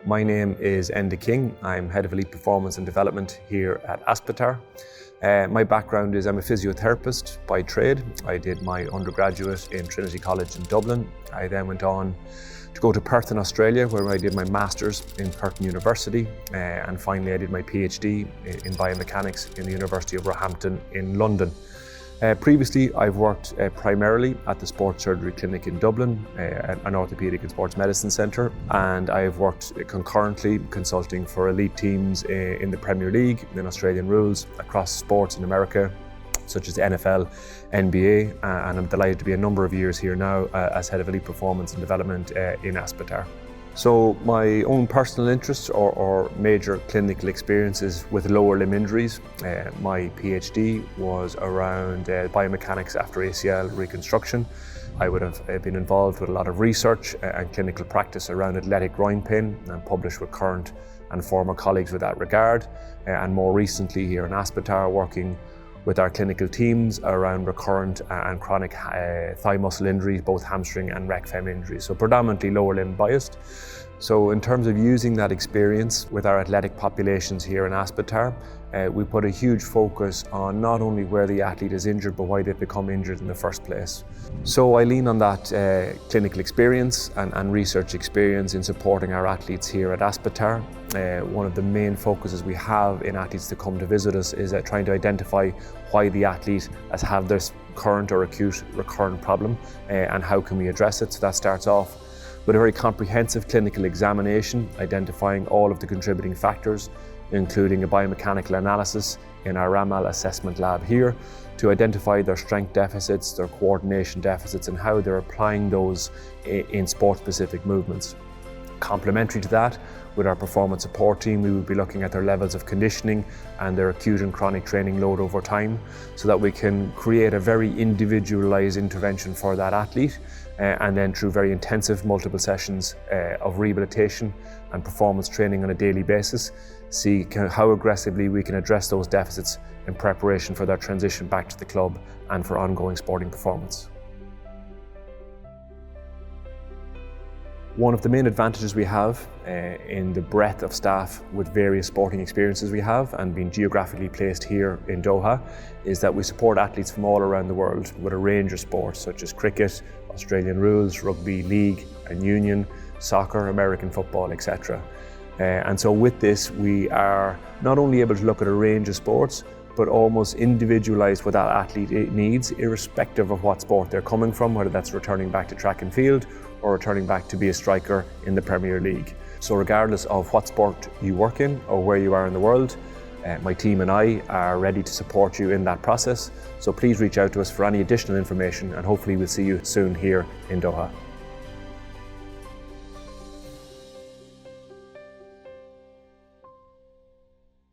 My name is Enda. I'm Head of Elite Performance and Development here at Aspetar. My background is I'm a physiotherapist by trade. I did my undergraduate in Trinity College in Dublin. I then went on to go to Perth in Australia, where I did my Masters in Perth University. And finally I did my PhD in biomechanics in the University of Roehampton in London. Previously, I've worked primarily at the Sports Surgery Clinic in Dublin, an orthopaedic and sports medicine centre, and I've worked concurrently consulting for elite teams in the Premier League, in Australian rules, across sports in America, such as NFL, NBA, and I'm delighted to be a number of years here now as Head of Elite Performance and Development in Aspetar. So my own personal interests or major clinical experiences with lower limb injuries. My PhD was around biomechanics after ACL reconstruction. I would have been involved with a lot of research and clinical practice around athletic groin pain and published with current and former colleagues with that regard. And more recently here in Aspetar, working with our clinical teams around recurrent and chronic thigh muscle injuries, both hamstring and rec fem injuries, so predominantly lower limb biased. So in terms of using that experience with our athletic populations here in Aspetar, we put a huge focus on not only where the athlete is injured, but why they've become injured in the first place. So I lean on that clinical experience and research experience in supporting our athletes here at Aspetar. One of the main focuses we have in athletes to come to visit us is trying to identify why the athlete has had this current or acute recurrent problem and how can we address it. So that starts off with a very comprehensive clinical examination, identifying all of the contributing factors, including a biomechanical analysis in our RAMAL assessment lab here to identify their strength deficits, their coordination deficits, and how they're applying those in sport-specific movements. Complementary to that, with our performance support team, we will be looking at their levels of conditioning and their acute and chronic training load over time so that we can create a very individualized intervention for that athlete and then through very intensive multiple sessions of rehabilitation and performance training on a daily basis, see how aggressively we can address those deficits in preparation for their transition back to the club and for ongoing sporting performance. One of the main advantages we have in the breadth of staff with various sporting experiences we have and being geographically placed here in Doha is that we support athletes from all around the world with a range of sports such as cricket, Australian rules, rugby, league and union, soccer, American football, etc. And so with this we are not only able to look at a range of sports but almost individualise what that athlete needs irrespective of what sport they're coming from, whether that's returning back to track and field or returning back to be a striker in the Premier League. So regardless of what sport you work in or where you are in the world, my team and I are ready to support you in that process. So please reach out to us for any additional information and hopefully we'll see you soon here in Doha.